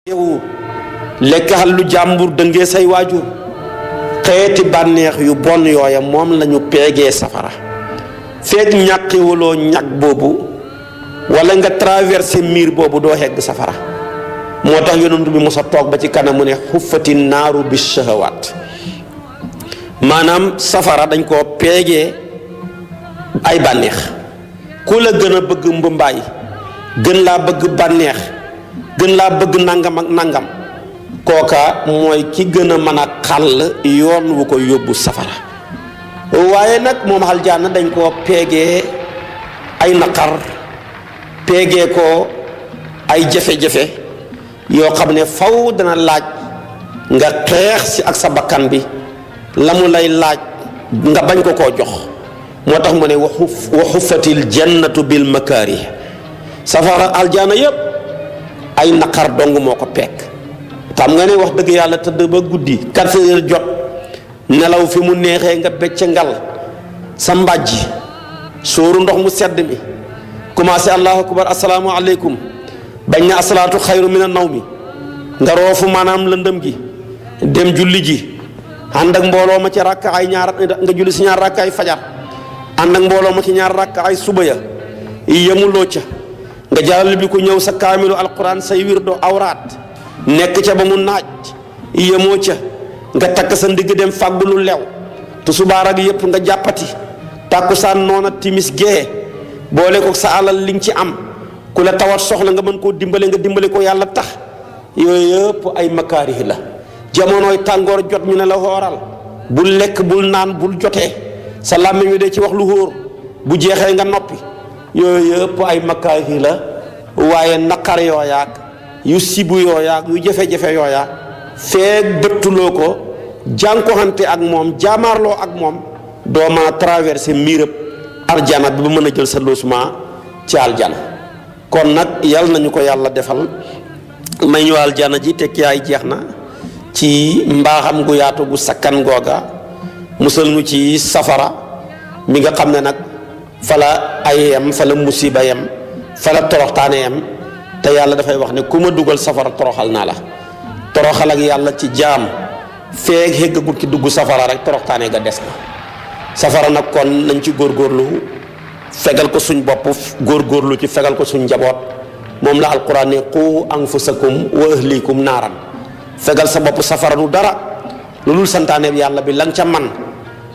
yow lekk xal lu jàmbur dëngee say waajur xeeti bànneex yu bon yooya moom lañu peegee safara fekk ñàqiwuloo ñag boobu wala nga traversé miir boobu doo xegg safara moo tax yonent bi mos a toog ba ci kanam mu ne xuffati naaru bi shahawaat maanaam safara dañ koo peegee ay bànneex ku la gën a bëgg mbumbaay gën laa bëgg bànneex gën laa bëgg nangam ak nangam kooka mooy ki gën a mën a xàll yoon wu ko yóbbu safara waaye nag moom aljanna dañ koo peegee ay naqar peegee ko ay jafe-jafe yoo xam ne faw dana laaj nga xeex si ak sa bakkan bi la mu lay laaj nga bañ ko koo jox moo tax mu ne wa xuffatil jannatu bil makaari safara aljanna yépp ay naqar dong moo ko peeg xam nga ne wax dëgg yàlla tëdd ba guddi 4 heures jot nelaw fi mu neexee nga becc ngal sa mbàjj sóoru ndox mu sedd mi commencé allahu akbar asalaamu aleykum bañ na asalaatu xayru mina nawmi nga roofu maanaam lëndëm gi dem julli ji ànd ak mbooloo ma ci rakkaay ñaar nga julli si ñaar rakkaay fajar ànd ak mbooloo ma ci ñaar rakkaay suba ya yemuloo ca nga jàllal bi ku ñëw sa kaamilu alquran say wirdo awraat nekk ca ba mu naaj yemoo ca nga takk sa ndigg dem fàggu lu lew te subaar ak yëpp nga jàppati tàkkusaan noona timis gee boole ko sa alal li nga ci am ku la tawat soxla nga mën koo dimbale nga dimbale ko yàlla tax yooyu yëpp ay makaarih la jamonooy tàngoor jot ñu ne la xooral bul lekk bul naan bul jotee sa làmmiñ wi de ci wax lu xóor bu jeexee nga noppi yooyu yëpp ay makaarih la waaye naqar yooyaak yu sibu yooyaak yu jafe-jafe yooya feeg dëttuloo ko jànkoxante ak moom jaamaarloo ak moom doo mën a traversé miirëb aljana bi ba mën a jël sa logement ci aljana kon nag yal nañu ko yàlla defal may ñu aljana ji tekki yaay jeex na ci mbaaxam gu yaatu gu sakkan googa musal ñu ci safara mi nga xam ne nag fala ay yem fala musiba yem fala toroxtaane yem te yàlla dafay wax ne ku ma dugal safara toroxal naa la toroxal ak yàlla ci jaam feeg xéggagut ci dugg safara rek toroxtaane ga des na safara nag kon nañ ci góorgóorlu fegal ko suñ bopp góorgóorlu ci fegal ko suñ njaboot moom la alquran ne qu anfusakum wa ahlikum naaran fegal sa bopp safara du dara lu dul santaane yàlla bi la nga ca man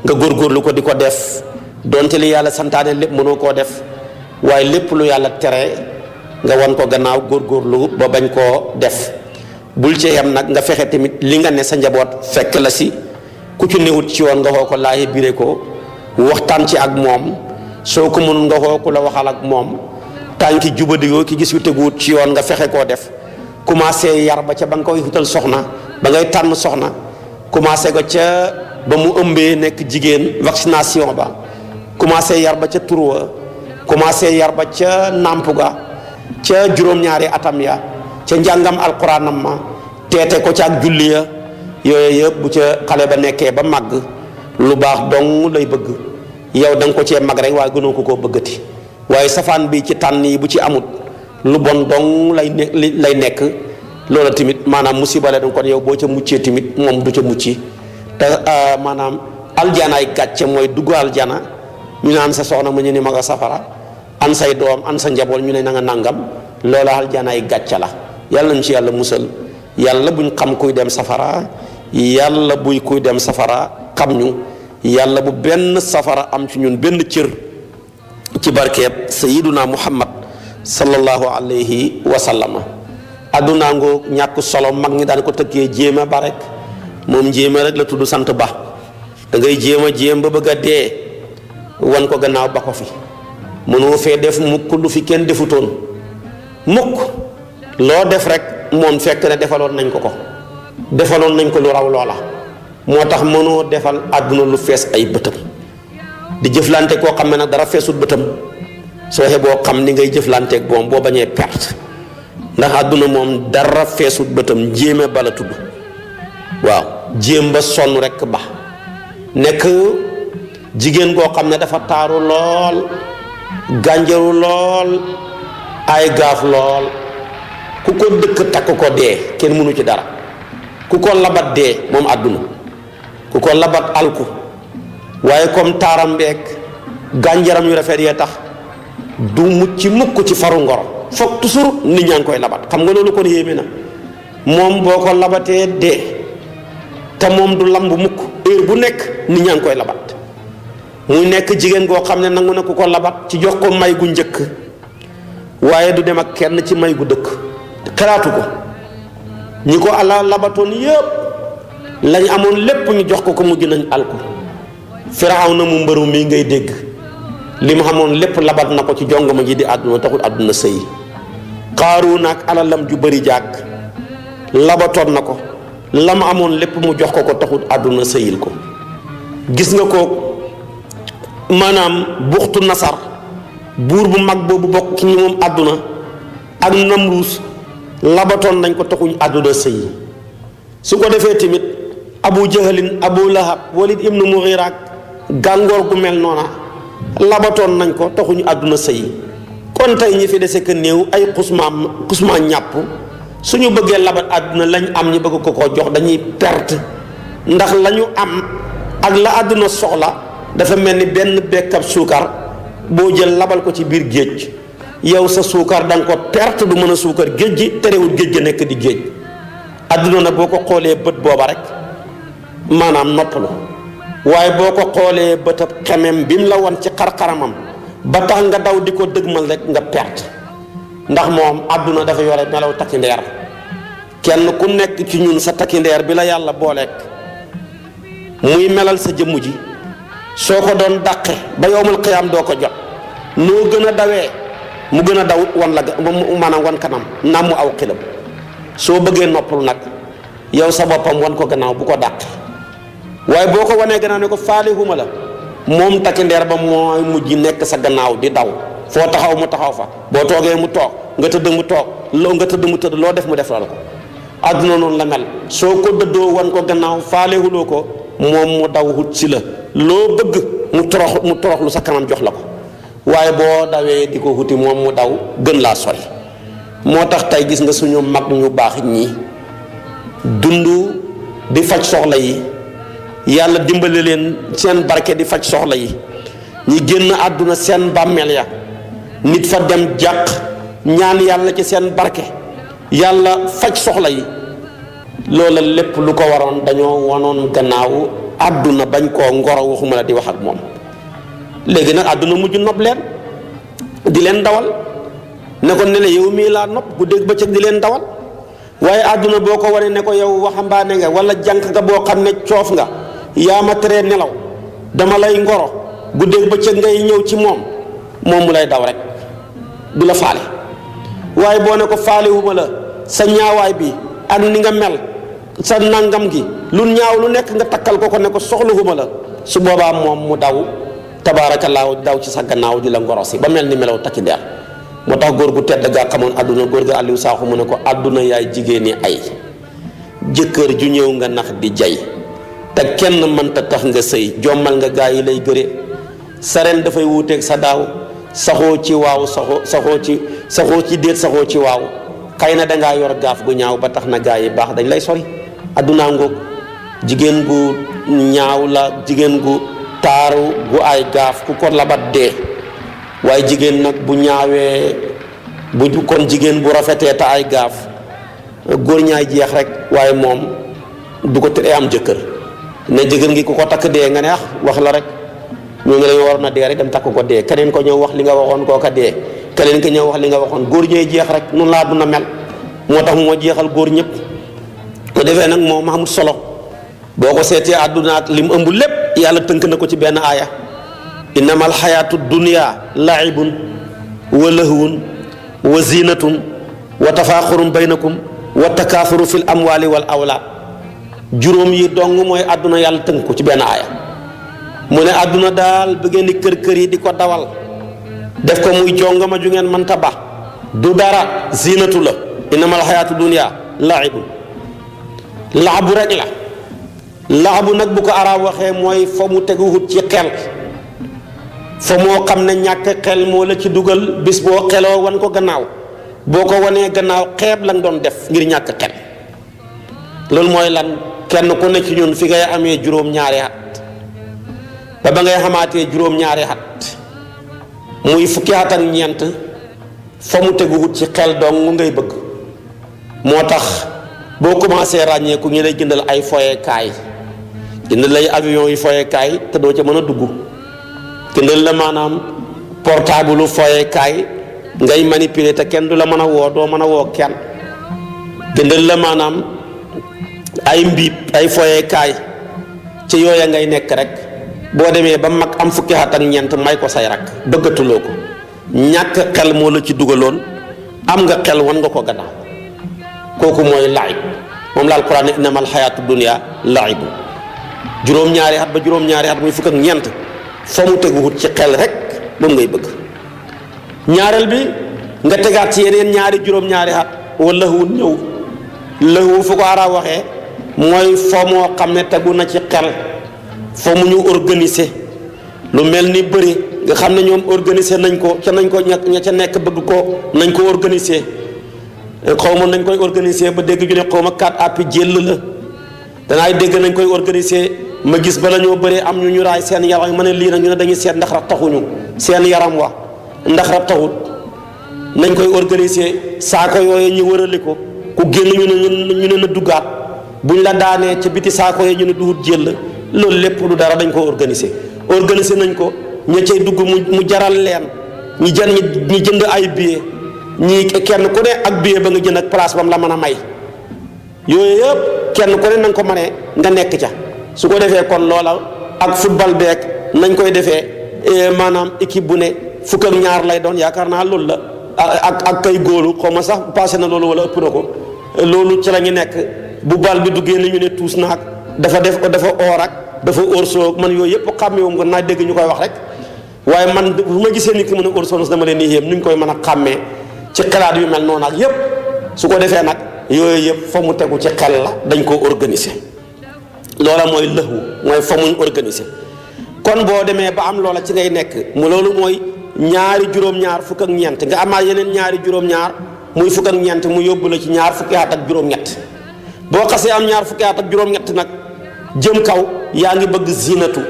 nga góorgóorlu ko di ko def donte li yàlla santaane lépp mënoo koo def waaye lépp lu yàlla tere nga wan ko gannaaw góorgóorlu ba bañ koo def bul ci yem nag nga fexe tamit li nga ne sa njaboot fekk la si ku ci newut ci yoon nga xoo ko laaye bire ko waxtaan ci ak moom soo ko mënul nga xoo ku la waxal ak moom tànki jubadigoo ki gis yu teguwut ci yoon nga fexe koo def commencé yar ba ca ba nga koy wutal soxna ba ngay tànn soxna commencé ko ca ba mu ëmbee nekk jigéen vaccination ba commencé yar ba ca turwa commencé yar ba ca nàmp ga ca juróom-ñaari atam ya ca njàngam alquranam ma teete ko ca ak julli ya yooyu yëpp bu ca xale ba nekkee ba màgg lu baax dong lay bëgg yow da nga ko cee mag rek waaye gënoo ko koo bëggati waaye safaan bi ci tànn yi bu ci amut lu bon dong lay nekk loola tamit maanaam musiba la kon yow boo ca muccee tamit moom du ca mucci te maanaam aljanaay gàcce mooy dugg aljana ñu naan sa soxna mu ñu ne ma nga safara an say doom an sa njaboot ñu ne na nga nangam loola aljanaay gàcce la yàlla nañ ci yàlla musal yàlla buñ xam kuy dem safara yàlla buy kuy dem safara xam ñu yàlla bu benn safara am ci ñun benn cër ci barkeeb sayiduna muhammad sallallahu alayhi wa sallama addunaa ngoo ñàkk solo mag ñi daan ko tëkkee jéema ba rek moom jéema rek la tudd sant ba da ngay jéem ba bëgg a dee wan ko gannaaw ba ko fi mënoo fee def mukk lu fi kenn defutoon mukk loo def rek moom fekk ne defaloon nañ ko lu raw loola moo tax mënoo defal àdduna lu fees ay bëtam di jëflante koo xam ne nag dara feesut bëtam soo xeboo xam ni ngay jëflanteeg boom boo bañee perte ndax àdduna moom dara feesut bëtam jéeme bala tudd waaw jéem ba sonn rek ba nekk jigéen koo xam ne dafa taaru lool gànjaru lool ay gaaf lool ku ko dëkk takk ko dee kenn mënu ci dara ku ko labat dee moom àdduna ku ko labat alku waaye comme taaram beeg gànjaram yu rafet yee tax du mucc mukk ci faru ngoro foog toujours nit ñaa ngi koy labat xam nga loolu kon yéeme na moom boo ko labatee dee te moom du lamb mukk heure bu nekk nit ñaa ngi koy labat muy nekk jigéen goo xam ne nangu na ku ko labat ci jox ko may gu njëkk waaye du dem ak kenn ci may gu dëkk xalaatu ko ñi ko ala labatoon yépp lañ amoon lépp ñu jox ko mujj nañ alku Firawna mu mbëru mii ngay dégg li mu xamoon lépp labat na ko ci jongama ji di àdduna taxul àdduna sëy Qaaruuna ak alalam ju bëri jàkk labatoon na ko la mu amoon lépp mu jox ko taxul àdduna sëyil ko gis nga ko maanaam buxtu nasar buur bu mag boobu bokk ci ñi moom àdduna ak Namruus labatoon nañ ko taxuñ àdduna sëy su ko defee tamit Abu Jahalin Abu Lahab Walid ibnu Mughira gàngoor gu mel noona labatoon nañ ko taxuñu àdduna sëy kon tey ñi fi dese que néew ay xusmaa ñàpp suñu bëggee labat àdduna lañ am ñu bëgg ko jox dañuy perte ndax lañu am ak la àdduna soxla dafa mel ni benn bekkab suukar boo jël labal ko ci biir géej yow sa suukar da nga ko perte du mën a suukar géej gi terewul géej ga nekk di géej àdduna nag boo ko xoolee bët booba rek maanaam noppalu waaye boo ko xoolee bëtab xemem bi mu la wan ci xar-xaramam ba tax nga daw di ko dëgmal rek nga perte ndax moom àdduna dafa yore melaw takki ndeer kenn ku nekk ci ñun sa takki ndeer bi la yàlla booleek muy melal sa jëmm ji soo ko doon dàqe ba yowmal qiyaam doo ko jot noo gën a dawee mu gën a daw wan la maanaam wan kanam naam mu aw xilam soo bëggee noppalu nag yow sa boppam wan ko gannaaw bu ko dàqe waaye boo ko wanee gannaaw ne ko faalihuma la moom takki ndeer ba mooy mujj nekk sa gannaaw di daw foo taxaw mu taxaw fa boo toogee mu toog nga tëdd mu toog loo nga tëdd mu tëdd loo def mu def la ko àdduna noonu la mel soo ko dëddoo wan ko gannaaw faalewuloo ko moom mu daw wut si la loo bëgg mu toroxlu sa kanam jox la ko waaye boo dawee di ko wuti moom mu daw gën laa sori moo tax tey gis nga suñu mag ñu baax ñi dund di faj soxla yi yàlla dimbali leen seen barke di faj soxla yi ñi génn àdduna seen bàmmeel ya nit fa dem jàq ñaan yàlla ci seen barke yàlla faj soxla yi loola lépp lu ko waroon dañoo wanoon gannaaw àdduna bañ koo ngoro waxuma la di wax ak moom léegi nag àdduna mujj nopp leen di leen dawal ne ko ne la yow mii laa nopp guddeeg bëccëg di leen dawal waaye àdduna boo ko wane ne ko yow waxambaane nga wala jànq nga boo xam ne coof nga yaa ma teree nelaw dama lay ngoro guddeeg bëccëg ngay ñëw ci moom mu lay daw rek du la faale waaye boo ne ko faalewuma la sa ñaawaay bi ak ni nga mel sa nangam gi lu ñaaw lu nekk nga takkal ko ne ko soxlawuma la su boobaa moom mu daw tabaarakallaahu daw ci sa gannaaw di la ngorosi ba mel ni melaw takki ndeer moo tax góor gu tedd gaa xamoon àdduna góor ga Aliou Sakho mu ne ko àdduna yaay jigéen ñi ay jëkkër ju ñëw nga nax di jay te kenn mënta tax nga sëy jommal nga gaa yi lay gëre sa ren dafay wuuteeg sa daaw saxoo ci waaw saxoo ci déet saxoo ci waaw xëy na dangaa yor gaaf gu ñaaw ba tax na gaa yi baax dañ lay sori àddunaa ngoog jigéen gu ñaaw la jigéen gu taaru gu ay gaaf ku ko labat dee waaye jigéen nag bu ñaawee bu kon jigéen bu rafetee te ay gaaf góor ñaay jeex rek waaye moom du ko teree am jëkkër ne jëkkër ngi ku ko takk dee nga ne wax la rek ñu ngi lay war na dee rek dem takk ko dee keneen ko ñëw wax li nga waxoon kooka dee keneen ko ñëw wax li nga waxoon góor ñooy jeex rek noonu laa duna mel moo tax moo jeexal góor ñëpp ko defee nag moom amul solo boo ko seetee àdduna ak li mu ëmb lépp yàlla tënk na ko ci benn aaya innama alxayaatu dunya laibun wa lahwun wa zinatun wa tafaaxurun baynakum wa takaasuru fil amwali wal awlaad juróom yi dong mooy àdduna yàlla tënk ko ci benn aaya mu ne àdduna daal bu ngeen di kër yi di ko dawal def ko muy jongama ju ngeen mënta ba du dara zinatu la innama alxayaatu dunya laibun laabu rek la laabu nag bu ko arab waxee mooy fa mu teguwut ci xel fa moo xam ne ñàkk xel moo la ci dugal bis boo xeloo wan ko gannaaw boo ko wanee gannaaw xeeb la nga doon def ngir ñàkk xel. loolu mooy lan kenn ku ne ci ñun fi ngay amee juróom-ñaari at ba ngay xamaatee juróom-ñaari at muy fukki at ak ñeent fa mu teguwut ci xel dong ngay bëgg. moo tax boo commencé ràññeeku ñu lay jëndal ay foyekaay jëndal lay avion yi foyekaay te doo ca mën a dugg jëndal la maanaam portable foyekaay ngay manipuler te kenn du la mën a woo doo mën a woo kenn jëndal la maanaam ay mbiib ay foyekaay ci yooya ngay nekk rek boo demee ba mag am fukki at ak ñeent may ko say rak bëggatuloo ko ñàkk xel moo la ci dugaloon am nga xel wan nga ko gannaaw kooku mooy laib moom la alquran ne innamal xayaatu dunya laibu juróom-ñaari at ba juróom-ñaari at muy fukk ak ñeent fa mu teguwut ci xel rek moom ngay bëgg. ñaareel bi nga tegaat ci yeneen ñaari juróom-ñaari at wala lëxuwut ñëw lëxuwu fu ko arab waxee mooy foo moo xam ne tegu na ci xel foo mu ñu organiser lu mel ni bëri nga xam ne ñoom organiser nañ ko ca nañ ko ña ca nekk bëgg ko nañ ko organiser. xaw ma nañ koy organiser ba dégg ju ne xaw ma 4 appi jël la danaay dégg nañ koy organiser ma gis bala ñoo bëree am ñu raay seen yaram ma ne lii nag ñu ne dañuy seet ndax rab taxuñu seen yaram wa ndax rab taxut nañ koy organiser saako yooyu ñu wërale ko ku génn ñu ne na duggaat buñ la daanee ca biti saako yooyu ñu ne duhut jël loolu lépp du dara dañ ko organiser nañ ko ña cay dugg mu jaral leen ñi jënd ay billets ñii kenn ku ne ak billet ba nga jënd ak place bam la mën a may yooyu yëpp kenn ku ne na nga ko mënee nga nekk ca su ko defee kon loola ak football beeg nañ koy defee maanaam équipe bu ne fukk ak ñaar lay doon yaakaar naa loolu la ak kay góolu xaw ma sax passé na loolu wala ëpp na ko loolu ci la ñu nekk bu bal bi duggee ni ñu ne tuus naag dafa oor ak dafa orso man yooyu yëpp xàmmeewum ko naa dégg ñu koy wax rek waaye man bu ma gisee nit ki mën a orso dama leen di yéem nuñ koy mën a xàmmee ci xalaat yu mel noonu ak yëpp su ko defee nag yooyu yëpp fa mu tegu ci xel la dañ koo organiser loola mooy lëxwu mooy fa muñ organiser kon boo demee ba am loola ci ngay nekk mu loolu mooy ñaari juróom-ñaar fukk ak ñeent nga amaat yeneen ñaari juróom-ñaar muy fukk ak ñeent mu yóbbu la ci ñaar fukki at ak juróom-ñett boo xasee am ñaar fukki at ak juróom-ñett nag jëm kaw yaa ngi bëgg zinatu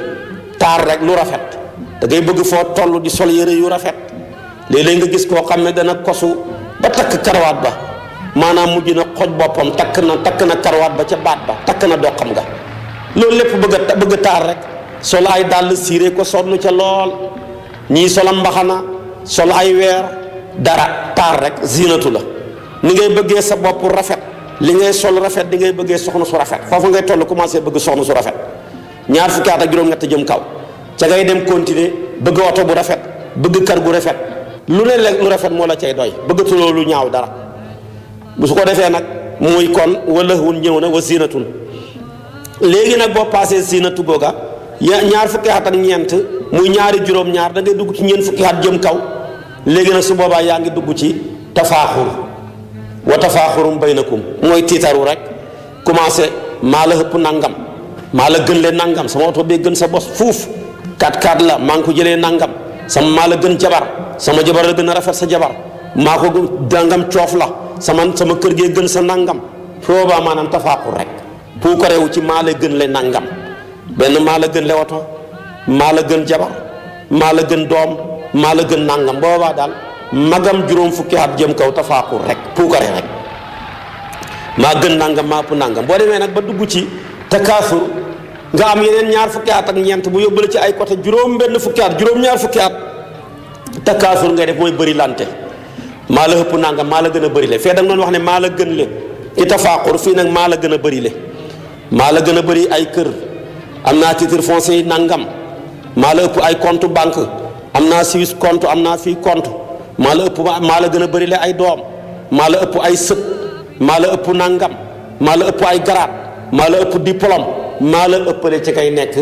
taar rek lu rafet da ngay bëgg foo toll di sol yére yu rafet léeg-léeg nga gis koo xam ne dana kosu ba takk karawaat ba maanaam mujj na xoj boppam takk na karawaat ba ca baat ba takk na doxam nga loolu lépp bëgg taar rek sol ay dàll siire ko sonn ca lool ñii solam mbaxana sol ay weer dara taar rek zinatu la ni ngay bëggee sa bopp rafet li ngay sol rafet di ngay bëggee soxna su rafet foofu ngay toll commencé bëgg soxna su rafet ñaar fukki at ak juróom-ñett jëm kaw ca ngay dem continuer bëgg oto bu rafet bëgg kër gu rafet lu ne lu rafet moo la cay doy bëggatuloo lu ñaaw dara bu su ko defee nag muy kon wala wun ñëw na wa zinatun léegi nag boo paasee zinatu googa ñaar fukki at ak ñeent muy ñaari juróom-ñaar da ngay dugg ci ñeent fukki at jëm kaw léegi nag su boobaa yaa ngi dugg ci tafaaxur wa tafaaxurum baynakum mooy tiitaru rek commencé maa la ëpp nangam maa la gën leen nangam sama oto bee gën sa bos fuuf 4x4 la maa ngi ko jëlee nangam sama maa la gën jabar sama jabar la gën a rafet sa jabar maa ko dangam coof la sama kër gee gën sa nangam foobaa maanaam tafaaxur rek pour ko rewu ci maa la gën le nangam benn maa la gën le oto maa la gën jabar maa la gën doom maa la gën nangam boobaa daal magam juróom fukki at jëm kaw tafaaxur rek pour ko rek maa gën nangam maa ëpp nangam boo demee nag ba dugg ci takaasur nga am yeneen ñaar fukki at ak ñeent bu yóbbu la ci ay côté juróom benn fukki at juróom-ñaar fukki at takaasur ngay def mooy bëri lante maa la ëpp nangam maa la gën a bëri le fee da nga doon wax ne maa la gën le ci tafaaxur fii nag maa la gën a bëri le maa la gën a bëri ay kër am naa titre foncier yi nangam maa la ëpp ay compte banque am naa Suisse compte am naa fii compte maa la ëpp maa la gën a bëri le ay doom maa la ëpp ay sët maa la ëpp nangam maa la ëpp ay garaat maa la ëpp diplôme maa la ëppale ci kay nekk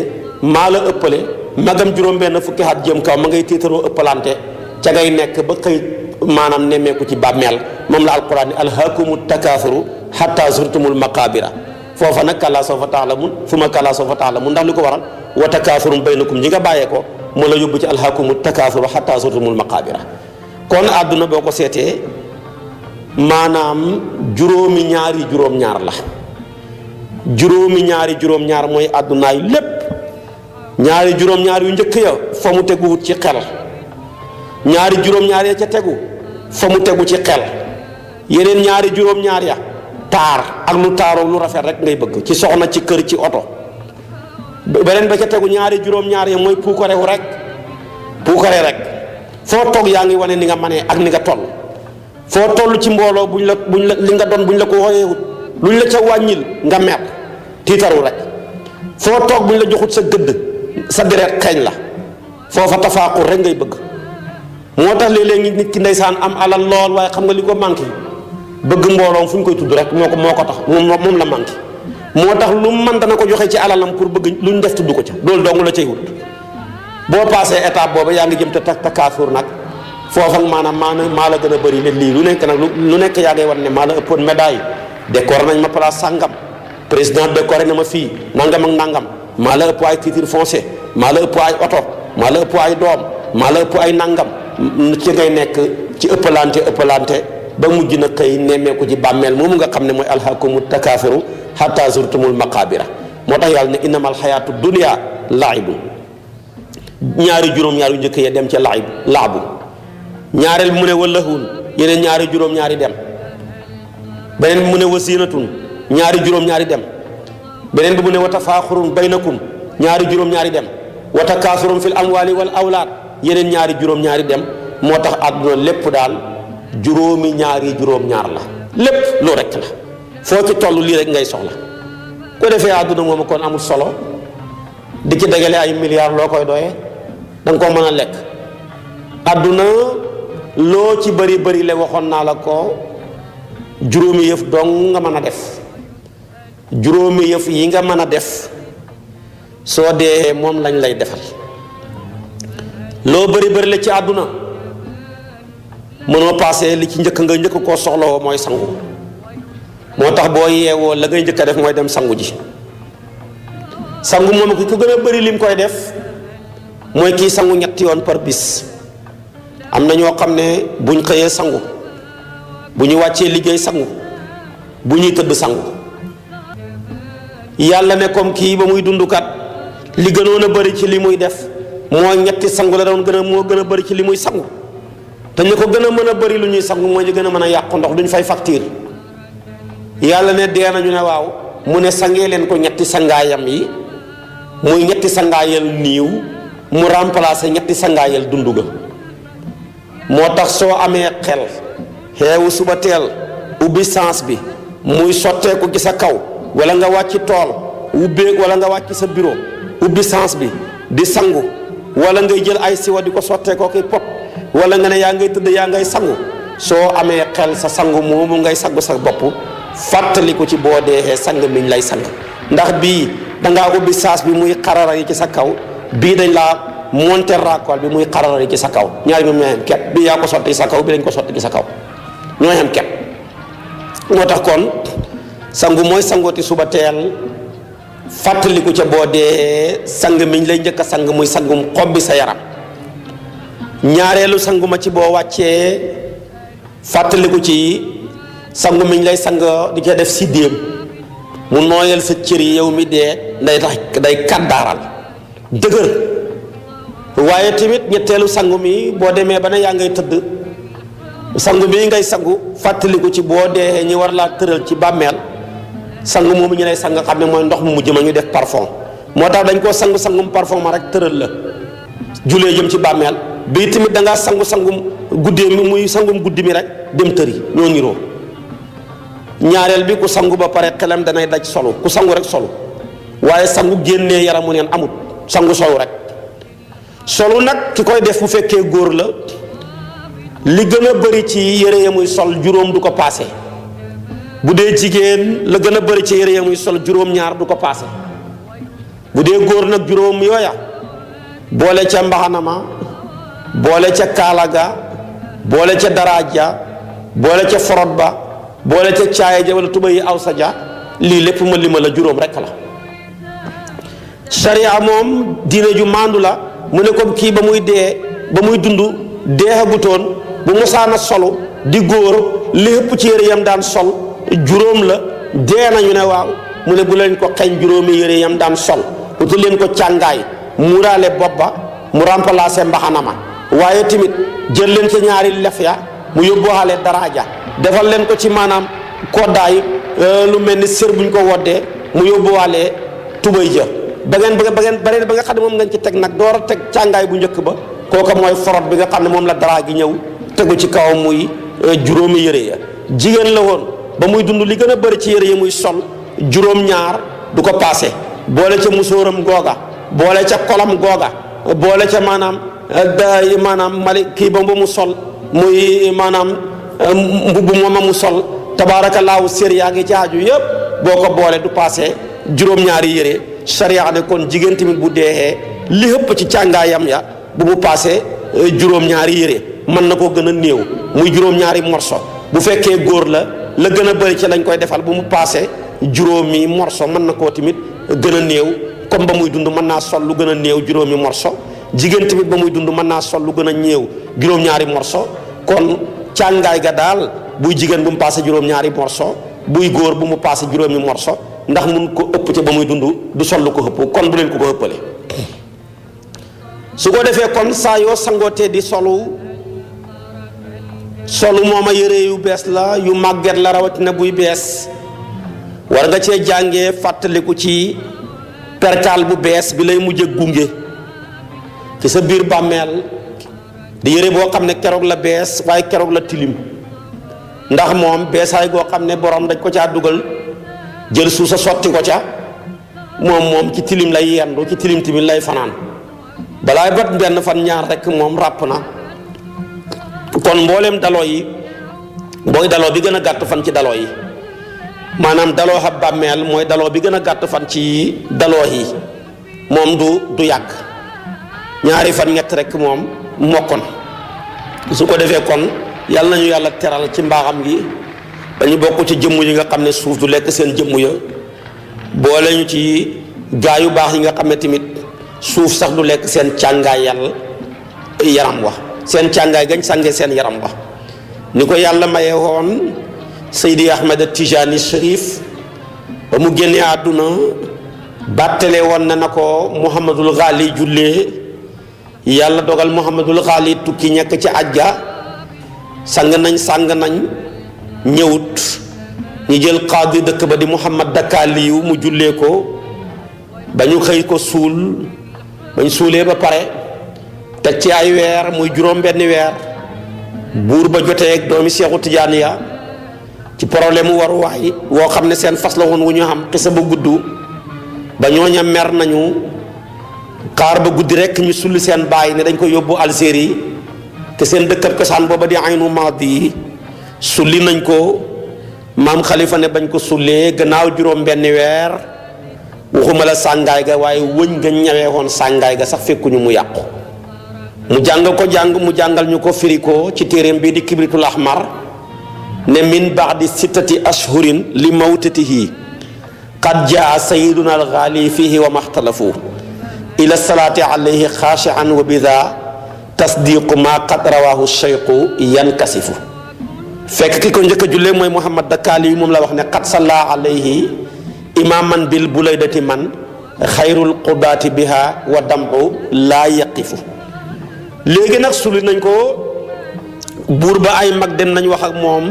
maa la ëppale magam juróom-benn fukki at jëm kaw ma ngay tiitaroo ëppalante ca ngay nekk ba xëy maanaam nemmeeku ci bàmmeel moom la alquran ni alhaakumu takaasuru hatta zurtumul maqaabira foofa nag kallaa sawfa taalamun summa kallaa sawfa taalamun ndax li ko waral wa takaasurun baynakum ñi nga bàyyee ko moo la yóbbu ci alhaakumu takaasuru hatta zurtumul maqaabira kon àdduna boo ko seetee maanaam juróomi ñaari juróom-ñaar la. juróomi ñaari juróom-ñaar mooy àddunaay lépp. ñaari juróom-ñaar yu njëkk ya fa mu teguwut ci xel. ñaari juróom-ñaar ya ca tegu fa mu tegu ci xel. yeneen ñaari juróom-ñaar ya taar ak lu taaroo lu rafet rek ngay bëgg ci soxna, ci kër, ci oto. beneen ba ca tegu ñaari juróom-ñaar ya mooy puukarewu rek. puukare rek foo toog yaa ngi wane ni nga manee ak ni nga toll. foo toll ci mbooloo buñ la li nga doon buñ la ko wooyeewut luñ la ca wàññil nga mer tiitaru rek. foo toog buñ la joxut sa gëdd sa deret xeeñ la. foofa tafaakur rek ngay bëgg. moo tax léeg-léeg nit ki ndeysaan am alal lool waaye xam nga li ko manqué bëgg mbooloom fu ñu koy tudd rek moo ko tax moom la manqué. moo tax lu man dana ko joxe ci alalam pour bëgg lu ñu def tudd ko ca loolu dong la cay wut. boo passé étape booba yaa ngi jëm te takaasur nag foofa maanaam maa la gën a bëri ne lii lu nekk nag lu nekk yaa ngay wan ne maa la ëppoon médaille décoré nañ ma place sàngam président décoré na ma fii nangam ak nangam maa la ëpp ay titre foncier maa la ëpp ay oto maa la ëpp ay doom maa la ëpp ay nangam ci ngay nekk ci ëppalante ba mujj na xëy nemmeeku ci bàmmeel moomu nga xam ne mooy alhaakumu takaathuru hatta zurtumul maqaabira. moo tax yàlla ne innamal xayaatu dunya laibu. ñaari juróom-ñaar yu njëkk ya dem ca laabu. ñaareel bi mu ne wa lahwun yeneen ñaari juróom-ñaari dem. beneen bi mu ne wa zinatun ñaari juróom-ñaari dem. beneen bi mu ne wa tafaaxurun baynakum ñaari juróom-ñaari dem. wa takaasurun fil amwaali wal awlaad yeneen ñaari juróom-ñaari dem. moo tax àdduna lépp daal juróomi ñaari juróom-ñaar la lépp loo rek la foo ci toll lii rek ngay soxla. ko defee àdduna moom kon amul solo di ci dagale ay milliards loo koy doyee da nga koo mën a lekk. àdduna loo ci bëri bëri le waxoon naa la ko juróomi yëf dong nga mën a def. juróomi yëf yi nga mën a def soo dee moom lañ lay defal. loo bëri bëri la ci àdduna mënoo paase li ci njëkk nga njëkk koo soxlawoo mooy sangu. moo tax boo yeewoo la ngay njëkk a def mooy dem sangu ji. sangu moom ki ko gën a bëri lim koy def mooy kii sangu ñetti yoon par bis. am na ñoo xam ne buñ xëyee sangu, bu ñu wàccee liggéey sangu, bu ñuy tëdd sangu. yàlla ne comme kii ba muy dundukat li gënoon a bëri ci li muy def mooy ñetti sangu la doon moo gën a bëri ci li muy sangu. te ñu ko gën a mën a bëri lu ñuy sangu mooy ñu gën a mën a yàqu ndox duñ fay facture. yàlla ne dee nañu ne waaw mu ne sangee leen ko ñetti sangaayam yi muy ñetti sangaayal niiw mu remplacer ñetti sangaayal dundu ga. moo tax soo amee xel xeewu suba teel ubbi sens bi muy sotteeku ci sa kaw wala nga wàcc tool ubbee wala nga wàcc sa bureau ubbi sens bi di sangu wala ngay jël ay siwa di ko sotteekoo ki pot wala nga ne yaa ngay tëdd yaa ngay sangu. soo amee xel sa sangu moomu ngay sangu sa bopp fàttali ko ci boo dee sang miñ lay sang. ndax bii dangaa ubbi saas bi muy xarara yi ci sa kaw bii dañ laa monter raakool bi muy xarara yi ci sa kaw ñaari moom ñoo yem kepp bii yaa ko sotti sa kaw bi dañ ko sotti ci sa kaw ñoo yem kepp. moo tax kon sangu mooy sangooti suba teel fàttaliku ca boo dee sang miñ lay njëkk a sang muy sangum xobbi sa yaram. ñaareelu sangu ma ci boo wàccee fàttaliku ci sangu miñ lay sang di ca def siddéem mu nooyal sa cër yi yow mi dee day kàddaaral dëgër. waaye tamit ñetteelu sangu mi boo demee ba ne yaa ngay tëdd sangu bii ngay sangu fàttaliku ci boo dee ñi war laa tëral ci bàmmeel sangu moomu ñu lay sang xam ne mooy ndox mu mujj ma ñu def parfum. moo tax dañ koo sangum parfum ma rek tëral la julee jëm ci bàmmeel bii tamit da ngaa sangum guddee mi muy sangum guddi mi rek dem tëri ñoo niroo. ñaareel bi ku sangu ba pare xelam danay daj solu ku sangu rek solu waaye sangu génnee yaramu neen amut sangu solu rek. solu nag ki koy def bu fekkee góor la li gën a bëri ci yére ya muy sol juróom du ko paase. bu dee jigéen la gën a bëri ci yére ya muy sol juróom-ñaar du ko paase. bu dee góor nag juróom yooya boole ca mbaxana ma boole ca kaala ga boole ca daraaja boole ca forot ba boole ca caaya ja wala tuba yi aw sa ja lii lépp ma lima la juróom rekk la. sharia moom diine ju maandu la. mu ne comme kii ba muy dund deexagutoon bu mosaana solu di góor li ëpp ci yére yam daan sol juróom la dee nañu ne waaw mu ne bu leen ko xeeñ juróomi yére yam daan sol utal leen ko càngaay muuraale bopp ba mu remplacer mbaxana ma waaye tamit jël leen ca ñaari lef ya mu yóbbuwaale daraaja defal leen ko ci maanaam koddaay lu mel ni sër buñ ko woddee mu yóbbuwaale tubay ja ba nga xam ne moom ngeen ci teg nag door a teg càngaay bu njëkk ba kooka mooy forot bi nga xam ne moom la daraa gi ñëw tegu ci kawam muy juróomi yére ya jigéen la woon ba muy dund li gën a bëri ci yére yi muy sol juróom-ñaar du ko paase boole ca musóoram googa boole ca kolam googa boole ca maanaam mali kii ba mu sol muy maanaam mbubb mooma mu sol tabaarakallaahu sér yaa ngi ci aju yëpp boo ko boole du paase juróom-ñaari yére sariya ne kon jigéen tamit bu deexee li ëpp ci càngaayam ya bu mu paase juróom-ñaari yére mën na koo gën a néew muy juróom-ñaari morso bu fekkee góor la gën a bëri ci lañ koy defal bu mu paase juróomi morso mën na koo tamit gën a néew comme ba muy dund mën naa sol lu gën a néew juróomi morso jigéen tamit ba muy dund mën naa sol lu gën a néew juróom-ñaari morso kon càngaay ga daal buy jigéen bu mu paase juróom-ñaari morso buy góor bu mu paase juróomi morso ndax mun ko ëpp ca ba muy dund du sol lu ko ëpp kon bu leen ko ëppale su ko defee kon saa yoo sangootee di solu mooma yére yu bees la yu màgget la rawatina buy bees war nga cee jàngee fàttaliku ci perkaal bu bees bi lay mujj gunge ci sa biir bàmmeel di yére boo xam ne keroog la bees waaye keroog la tilim ndax moom beesaay goo xam ne borom dañ ko caa dugal jël suuf sa sotti ko ca moom ci tilim lay yendu ci tilim tamit lay fanaan balaay bat benn fan ñaar rek moom ràpp na kon mbooleem daloo yi booy daloo bi gën a gàtt fan ci daloo yi maanaam daloo ab bàmmeel mooy daloo bi gën a gàtt fan ci daloo yi moom du yàgg ñaari fan ñett rek moom mokkoon su ko defee kon yàlla nañu yàlla teral ci mbaaxam gi dañu bokk ci jëmm yi nga xam ne suuf du lekk seen jëmm ya boole ñu ci gaa yu baax yi nga xam ne tamit suuf sax du lekk seen càngaay yàlla yaram wa seen càngaay gañ sànge seen yaram wa ni ko yàlla maye woon Seydi Ahmed Tijani Sharif ba mu génnee àdduna bàttale woon na ko Muhammadul Ghali jullee yàlla dogal Muhammadul Ghali tukki ñekk ci ajja sang nañ ñëwut ñu jël qaadi dëkk ba di Muhammad Dakaliyu mu jullee ko ba ñu xëy ko suul bañ suulee ba pare teg ci ay weer muy juróom benn weer buur ba jotee ak doomi Seexu Tijaan ya ci problème mu waruwaay woo xam ne seen fas la woon wu ñu xam xisa ba gudd ba ñooña mer nañu xaar ba guddi rek ñu sulli seen baay ne dañ ko yóbbu Algérie te seen dëkkab cosaan booba di Aynu Maadi sulli nañ ko maam Xalifa ne bañ ko sullee gannaaw juróom benn weer waxuma la sàngaay ga waaye wëñ nga ñawee woon sàngaay ga sax fekkuñu mu yàqu mu jàngal ñu ko firi ko ci téeréem bii di Kibritul Ahmar ne min ba'di sittati ashhurin li mawtatihi qad jaa sayyiduna al-Ghali fihi wa maxtalafu ila salaati alayhi xaashi'an wa bida tasdiqu ma qad rawahu shayqu yankasifu fekk ki ko njëkk a jullee mooy Muhammad Dakali moom la wax ne qad salla alayhi imaman bil bulaydati man xayrul qudaati biha wa damu laa yaqifu léegi nag suli nañ ko buur ba ay mag dem nañ wax ak moom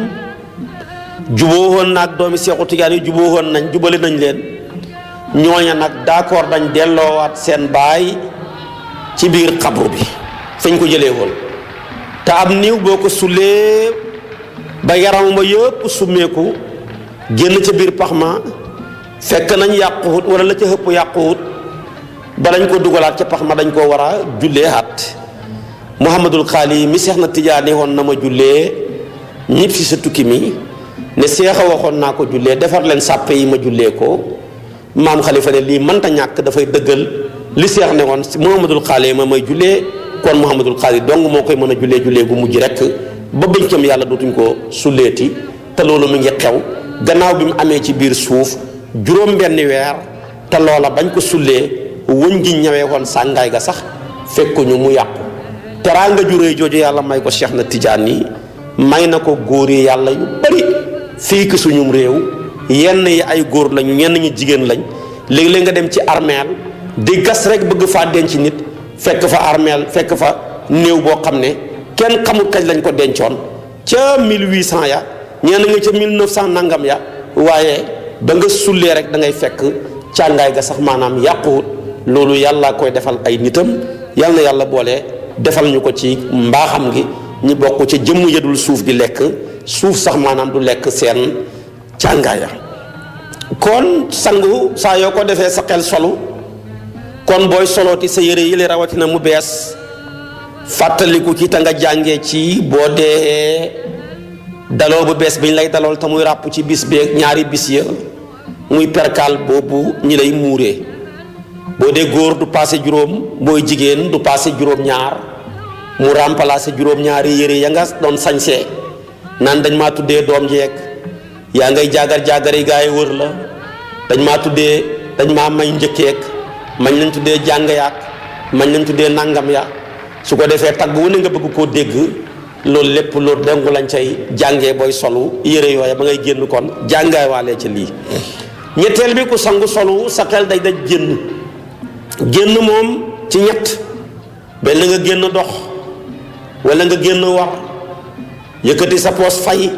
jubóowoon naag doomi Seexu Tijaan yi jubale nañ leen ñooña nag d'accord dañ delloowaat seen baay ci biir xabru bi fañ ko jëlee woon te ab niiw boo ko sulee ba yaram ma yëpp summeeku génn ca biir pax ma fekk nañ yàquwut wala la ca ëpp yàquwut ba lañ ko dugalaat ca pax ma dañ koo war a jullee at Muhammadul Xaali mi Seex na Tijaani woon na ma jullee ñib si sa tukki mi ne seexa waxoon naa ko jullee defar leen sàppe yi ma jullee ko maam Xalifa ne lii mënta ñàkk dafay dëggal li seex ne woon Muhammadul Xaali ma may jullee kon Muhammadul Xaali dong moo koy mën a jullee gu mujj rek ba bëncam yàlla dootuñ ko sulleeti te loolu mi ngi xew gannaaw bi mu amee ci biir suuf juróom benni weer te loola bañ ko sullee wëñ gi ñawee woon sàngaay ga sax fekkuñu mu yàqu teraanga ju réy jooju yàlla may ko Cheikh na Tijaani may na ko góor yi yàlla yu bari fii ki suñum réew yenn yi ay góor lañu ñenn ñi jigéen lañ léegi-léeg nga dem ci armeel di gas rek bëgg faa denc nit fekk fa armeel fekk fa néew boo xam ne kenn xamul kañ lañ ko dencoon ca 1800 ya ñenn nga ca 1900 nangam ya waaye ba nga sullee rek da ngay fekk càngaay ga sax maanaam yàquwut loolu yàlla koy defal ay nitam yàlla na yàlla boole defal ñu ko ci mbaaxam gi ñu bokk ci jëmm yëdul suuf di lekk suuf sax maanaam du lekk seen càngaaya kon sangu saa yoo ko defee sa xel solu kon booy solooti sa yére yi la rawatina mu bees fàttaliku ci te nga jàngee ci boo dee daloo bu bees bi ñu lay dalool te muy ràpp ci bis beeg ñaari bis ya muy perkaal boobu ñi lay muuree boo dee góor du passé juróom booy jigéen du passé juróom-ñaar mu remplacé juróom-ñaari yére ya nga doon sañsee naan dañ maa tuddee doom jeeg yaa ngay jaagar yi gaa yi wër la dañ maa may njëkkeek mañ lañ tuddee jàng yaak mañ lañ tuddee nangam ya su ko defee tagg wu ne nga bëgg koo dégg loolu lépp loolu dengu lañ cay jàngee booy solu yére yooya ba ngay génn kon jàngaay waalee ca lii ñetteel bi ku sangu solu sa xel day daj génn moom ci ñett benn nga génn dox wala nga génn war yëkkati sa poos fay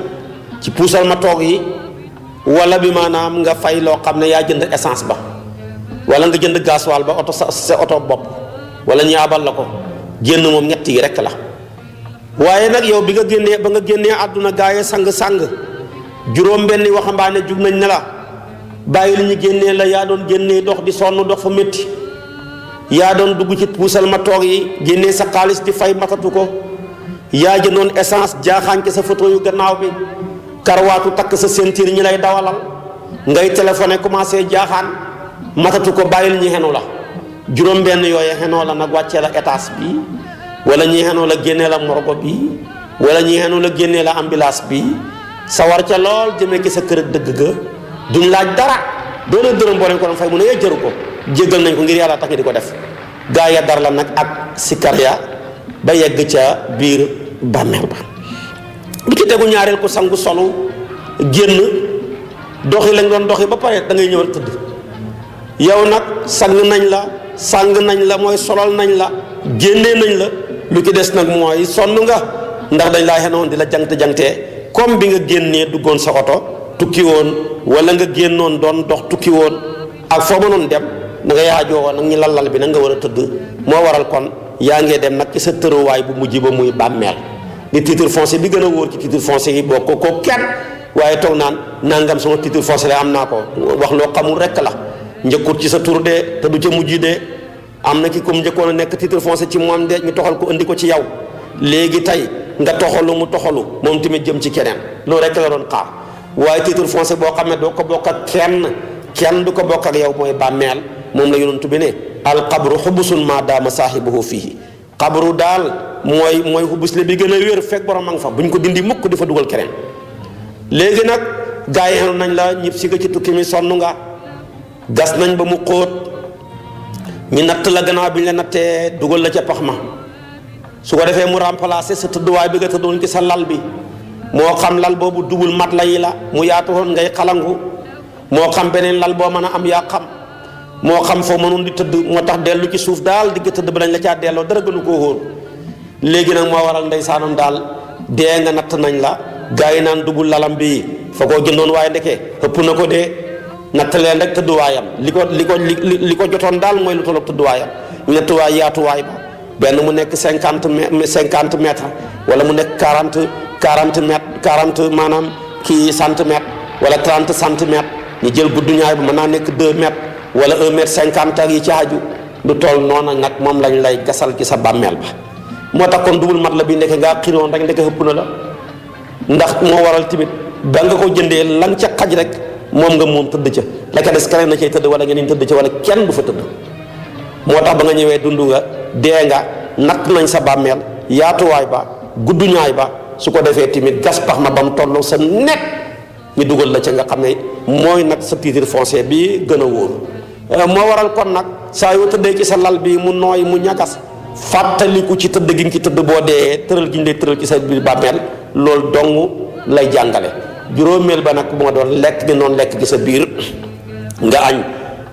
ci puusal ma toog yi wala bi maanaam nga fay loo xam ne yaa jënd essence ba wala nga jënd gasoil ba oto sa oto bopp wala ñu abal la ko génn moom ñett yi rekk la waaye nag yow bi nga génnee ba nga génnee àdduna gaaye sang juróom benni waxambaane jug nañ ne la bàyyi li ñu génnee la yaa doon génnee dox di sonn dox fa métti yaa doon dugg ci puusal ma toog yi génnee sa xaalis di fay matatu ko yaa jëndoon essence jaaxaan ci sa photo yu gannaaw bi karwaatu takk sa ceinture ñi lay dawalal ngay téléphoné commencé jaaxaan matatu ko bàyyil ñi xenu la juróom benn yooyu xenoo la nag wàccee la étage bi wala ñi xenoo la génnee la morgo bi wala ñi xenoo la génnee la ambulance bi sa war ca lool jëmee ki sa kër dëgg ga duñ laaj dara doona dërëm boo leen ko doon fay mu ne jëru ko jéggal nañ ko ngir yàlla tax di ko def gaa ya dar la nag ak sikkar ya ba yegg ca biir bàmmeel ba bi ci tegu ñaareel ko sangu solu génn doxi lañ doon doxi ba pare da ngay ñëw tëdd yow nag sang nañ la mooy solal nañ la génnee nañ la lu ci des nag mooy sonn nga ndax dañ laa xenoon di la jangte comme bi nga génnee duggoon sa oto tukki woon wala nga génnoon doon dox tukki woon ak foo mënoon dem da nga yaajoo woon nag ñi lal bi nag nga war a tëdd moo waral kon yaa ngee dem nag ci sa tëruwaay bu mujj ba muy bàmmeel di titre foncier bi gën a wóor ci titre foncier yi bokk ko kenn waaye toog naan nangam sama titre foncier la am naa ko wax loo xamul rekk la njëkkut ci sa tur de te du ca mujj de am na ki comme njëkkoon a nekk titre foncier ci moom de ñu toxal ko indi ko ci yow léegi tey nga toxalu mu toxalu moom tamit jëm ci keneen loolu rekk la doon xaar waaye titre foncier boo xam ne doo ko bokk ak kenn du ko bokk ak yow mooy bàmmeel moom la yonent bi ne alqabru xubusun ma daama saahibuhu fihi xabru daal mooy xubus le bi gën a wér fekk borom a nga fa buñ ko dindi mukk di fa dugal keneen léegi nag gaa yi xenu nañ la ñëpp si nga ci tukki mi sonn nga gas nañ ba mu xóot ñu natt la gannaaw bi ñu la nattee dugal la ca pax ma su ko defee mu remplacer sa tëdduwaay bi nga tëddoon ci sa lal bi moo xam lal boobu dubul mat la yi la mu yaatu woon ngay xalangu moo xam beneen lal boo mën a am yaa xam moo xam foo mënoon di tëdd moo tax dellu ci suuf daal digg tëdd ba dañ la caa delloo dara gënu koo wóor léegi nag moo waral ndeysaanam daal dee nga natt nañ la gaa yi naan dubul lalam bi fa koo jëndoon waaye ndeke ëpp na ko dee natt leen rek tëdduwaayam li ko jotoon daal mooy lu tolloog tëdduwaayam nettuwaay yaatuwaay ba benn mu nekk 50 mètres wala mu nekk 40 mètres maanaam kii centimètres wala 30 centimètres ñu jël guddu ñaay ba mën naa nekk 2 mètres wala 1 mètre 50 ak yi ci aju du toll noona nag moom lañ lay gasal ci sa bàmmeel ba moo tax kon dubul mat la bi nekk ngaa xiroon rek ndeke ëpp na la ndax moo waral tamit ba nga ko jëndee lan ca xaj rek moom nga moom tëdd ca la ka des keneen na cay tëdd wala ngeen tëdd ca wala kenn du fa tëdd moo tax ba nga ñëwee dund nga dee nga natt nañ sa bàmmeel yaatuwaay ba guddu ñaay ba su ko defee tamit gas pax ma ba mu tolloo sa net ñu dugal la ca nga xam ne mooy nag sa titre foncier bi gën a wóor moo waral kon nag saa yoo tëddee ci sa lal bi mu nooy mu ñagas fàttaliku ci tëdd gi nga ci tëdd boo dee tëral gi ñu lay tëral ci sa biir bàmmeel loolu dong lay jàngale. juróomeel ba nag bu ma doon lekk gi noonu lekk gi sa biir nga añ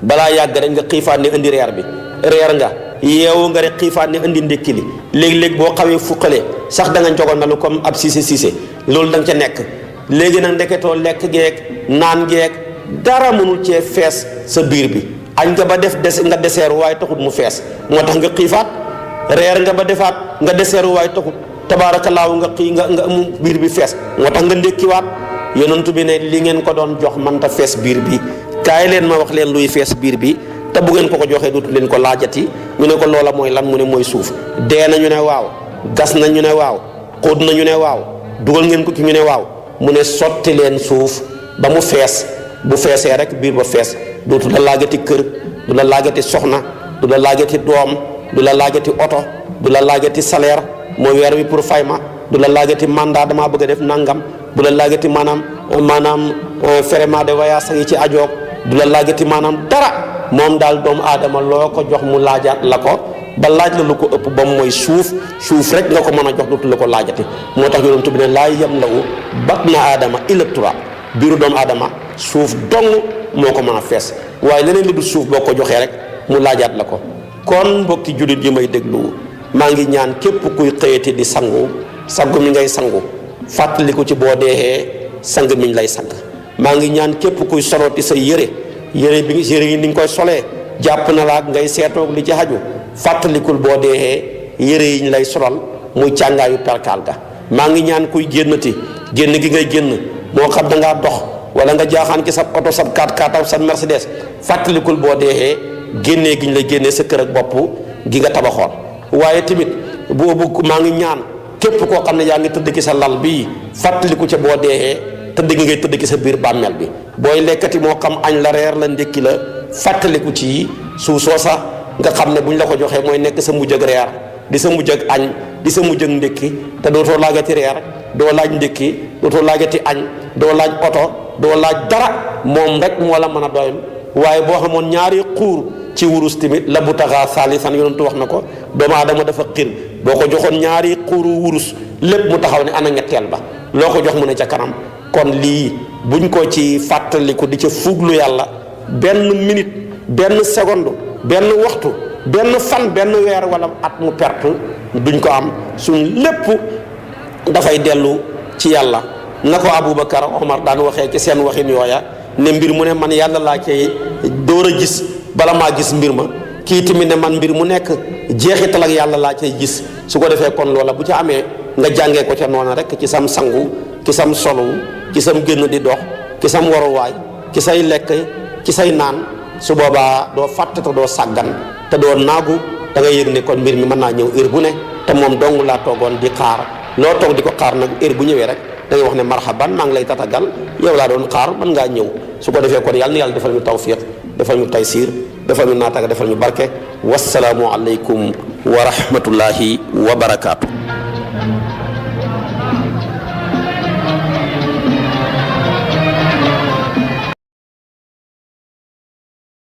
balaa yàgg rek nga xiifaat ne indi reer bi reer nga yeewu nga rek xiifaat ne indi ndékki li léegi-léegi boo xawee fuqale sax da nga njogoon na lu comme ab siise loolu da nga ca nekk léegi nag ndeketoo lekk geeg naan geeg dara mënul cee fees sa biir bi añ nga ba def nga deseeru waaye taxut mu fees moo tax nga xiifaat reer nga ba defaat nga deseeru waaye taxut tabaarakallaahu nga biir bi fees moo tax nga ndékkiwaat yonent bi ne li ngeen ko doon jox mënta fees biir bi kaay leen ma wax leen luy fees biir bi te bu ngeen ko joxee dootu leen ko laajati ñu ne ko loola mooy lan mu ne mooy suuf dee na ñu ne waaw gas na ñu ne waaw xóot na ñu ne waaw dugal ngeen ko ci ñu ne waaw mu ne sotti leen suuf ba mu fees bu feesee rek biir ba fees dootu la laajati kër du la laajati soxna du la laajati doom du la laajati oto du la laajati salaire mooy weer wi pour fay ma du la laajati mandat damaa bëgg a def nangam du la laajati maanaam frais de voyage yi ci ajoog du la laajati maanaam dara moom daal doomu aadama loo ko jox mu laajaat la ko ba laaj la lu ko ëpp ba mooy suuf rek nga ko mën a jox dootu la ko laajati moo tax yonent bi ne laa yamla'u batna aadama illa turaab biiru doomu aadama suuf dong moo ko mën a fees waaye leneen li du suuf boo ko joxee rek mu laajaat la ko. kon mbokki jullit yi may déglu maa ngi ñaan képp kuy xëyati di sangu mi ngay sangu fàttaliku ci boo deexee sang miñ lay sang maa ngi ñaan képp kuy solooti sa yére yi ni nga koy solee jàpp na laak ngay seetoog li ci xaju fàttalikul boo deexee yére yi ñu lay solal muy càngaayu perkaal ga maa ngi ñaan kuy génnati génn gi ngay génn moo xam da ngaa dox wala nga jaaxaan ci sa oto sa 4x4 sa Mercedes fàttalikul boo deexee génnee gi ñu lay génnee sa kër ak bopp gi nga tabaxoon waaye tamit boobu maa ngi ñaan képp koo xam ne yaa ngi tëdd ki sa lal bii fàttaliku ca boo deexee tëdd gi ngay tëdd ki sa biir bàmmeel bi booy lekkati moo xam añ la reer la ndékki la fàttaliku ci suuf soosa nga xam ne bu ñu la ko joxee mooy nekk sa mujj ak reer di sa mujj ak añ di sa mujj ak ndékki te dootoo laajati reer doo laaj ndékki dootoo laajati añ doo laaj oto doo laaj dara moom rek moo la mën a doyal waaye boo xamoon ñaari xuur ci wurus tamit la bu taxaa saalisan yonentu wax na ko doomu aadama dafa xir boo ko joxoon ñaari xuuru wurus lépp mu taxaw ne ana ñetteel ba loo ko jox mu ne ca kanam kon lii buñ ko ci fàttaliku di ca fuuglu yàlla benn minute benn seconde benn waxtu benn fan benn weer wala at mu perte duñ ko am suñ lépp dafay dellu ci yàlla na ko Aboubacar Omar daan waxee ci seen waxin yooya ne mbir mu ne man yàlla laa cay door a gis bala maa gis mbir ma kii tamit ne man mbir mu nekk jeexital ak yàlla laa cay gis su ko defee kon loola bu ca amee nga jàngee ko ca noona rek ci sam sangu ci sam solu ci sam génn di dox ci sam waruwaay ci say lekk ci say naan su boobaa doo fàtte te doo sàggan te doo naagu da nga yëg ne kon mbir mi mën naa ñëw heure bu ne te moom dong laa toogoon di xaar loo toog di ko xaar nag heure bu ñëwee rek da ngay wax ne marhaban maa ngi lay tatagal yow laa doon xaar mën ngaa ñëw su ko defee kon yàlla na yàlla defal ñu tawfiq defal ñu taysiir defal ñu naataga defal ñu barke wassalaamu aleykum wa rahmatullahi wa barakaatu.